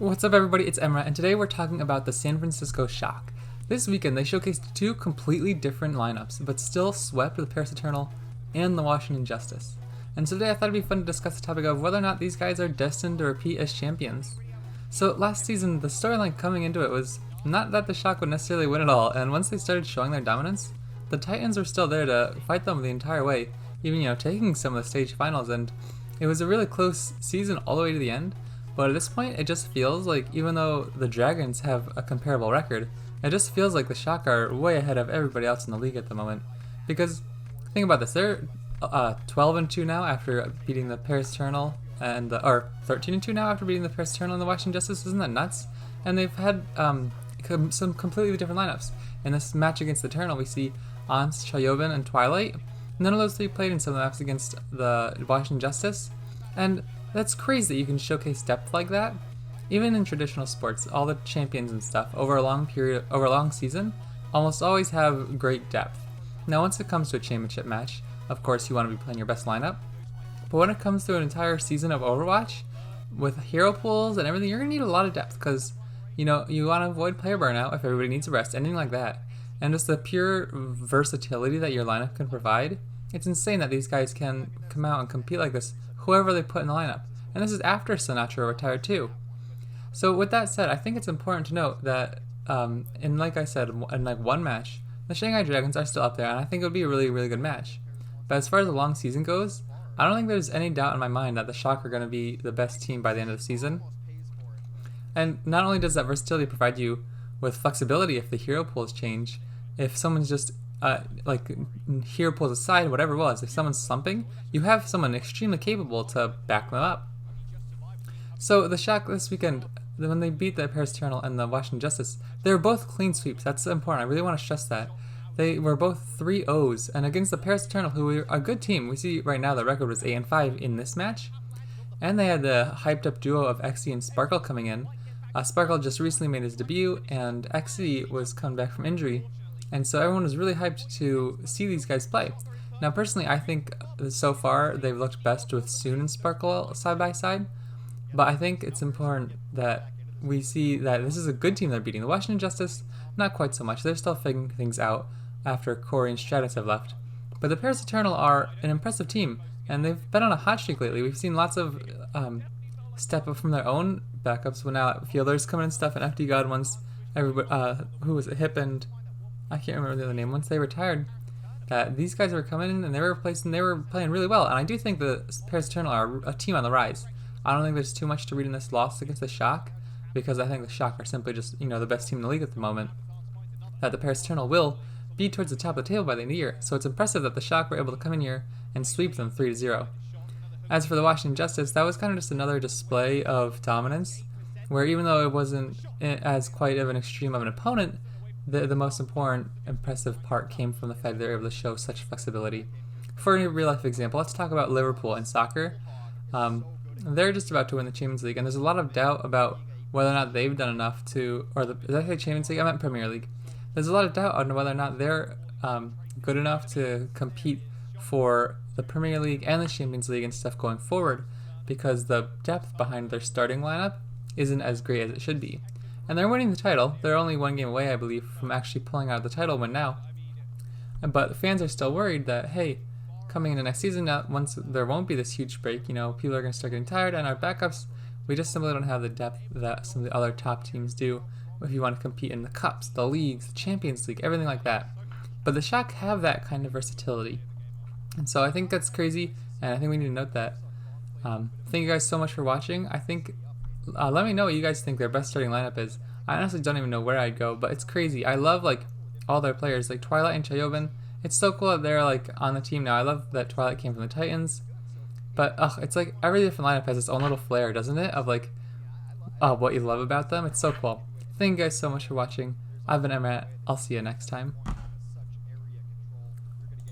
What's up, everybody? It's Emra, and today we're talking about the San Francisco Shock. This weekend, they showcased two completely different lineups, but still swept the Paris Eternal and the Washington Justice. And so today I thought it'd be fun to discuss the topic of whether or not these guys are destined to repeat as champions. So last season, the storyline coming into it was not that the Shock would necessarily win it all, and once they started showing their dominance, the Titans were still there to fight them the entire way, even taking some of the stage finals, and it was a really close season all the way to the end. But at this point, it just feels like, even though the Dragons have a comparable record, it just feels like the Shock are way ahead of everybody else in the league at the moment. Because, think about this, they're 12-2 now after beating the Paris Eternal, or 13-2 now after beating the Paris Eternal and the Washington Justice. Isn't that nuts? And they've had some completely different lineups. In this match against the Eternal, we see Ans, Chayobin, and Twilight. None of those three played in some of the maps against the Washington Justice. And that's crazy that you can showcase depth like that. Even in traditional sports, all the champions and stuff over a long season, almost always have great depth. Now, once it comes to a championship match, of course you want to be playing your best lineup. But when it comes to an entire season of Overwatch, with hero pools and everything, you're gonna need a lot of depth because you want to avoid player burnout if everybody needs a rest, anything like that. And just the pure versatility that your lineup can provide, it's insane that these guys can come out and compete like this, whoever they put in the lineup. And this is after Sinatra retired too. So with that said, I think it's important to note that, like I said, in one match, the Shanghai Dragons are still up there, and I think it would be a really, really good match. But as far as the long season goes, I don't think there's any doubt in my mind that the Shock are going to be the best team by the end of the season. And not only does that versatility provide you with flexibility if the hero pools change, if someone's just hero pulls aside, whatever it was, if someone's slumping, you have someone extremely capable to back them up. So the Shock this weekend, when they beat the Paris Eternal and the Washington Justice, they were both clean sweeps. That's important. I really want to stress that. They were both 3-0s, and against the Paris Eternal, who are a good team. We see right now the record was 8-5 in this match, and they had the hyped up duo of Xe and Sparkle coming in. Sparkle just recently made his debut, and Xe was coming back from injury. And so everyone was really hyped to see these guys play. Now, personally, I think so far they've looked best with Soon and Sparkle side by side. But I think it's important that we see that this is a good team they're beating. The Washington Justice, not quite so much. They're still figuring things out after Corey and Stratus have left. But the Paris Eternal are an impressive team, and they've been on a hot streak lately. We've seen lots of step up from their own backups. When now fielders coming and stuff, and FD God once everybody, who was it, Hip and I can't remember the other name. Once they retired, these guys were coming in and they were playing really well. And I do think the Paris Eternal are a team on the rise. I don't think there's too much to read in this loss against the Shock, because I think the Shock are simply just the best team in the league at the moment. That the Paris Eternal will be towards the top of the table by the end of the year. So it's impressive that the Shock were able to come in here and sweep them 3-0. As for the Washington Justice, that was kind of just another display of dominance, where even though it wasn't as quite of an extreme of an opponent, the most important, impressive part came from the fact they were able to show such flexibility. For a real-life example, let's talk about Liverpool in soccer. They're just about to win the Champions League, and there's a lot of doubt about whether or not they've done enough to, did I say Champions League? I meant Premier League. There's a lot of doubt on whether or not they're good enough to compete for the Premier League and the Champions League and stuff going forward, because the depth behind their starting lineup isn't as great as it should be. And they're winning the title. They're only one game away, I believe, from actually pulling out the title win now. But fans are still worried that, hey, coming into next season, once there won't be this huge break, people are going to start getting tired, and our backups, we just simply don't have the depth that some of the other top teams do if you want to compete in the cups, the leagues, the Champions League, everything like that. But the Shock have that kind of versatility. And so I think that's crazy, and I think we need to note that. Thank you guys so much for watching. I think, let me know what you guys think their best starting lineup is. I honestly don't even know where I'd go, but it's crazy. I love all their players, like Twilight and Chayobin. It's so cool that they're on the team now. I love that Twilight came from the Titans. But it's like every different lineup has its own little flair, doesn't it? Of what you love about them. It's so cool. Thank you guys so much for watching. I've been Emrat. I'll see you next time.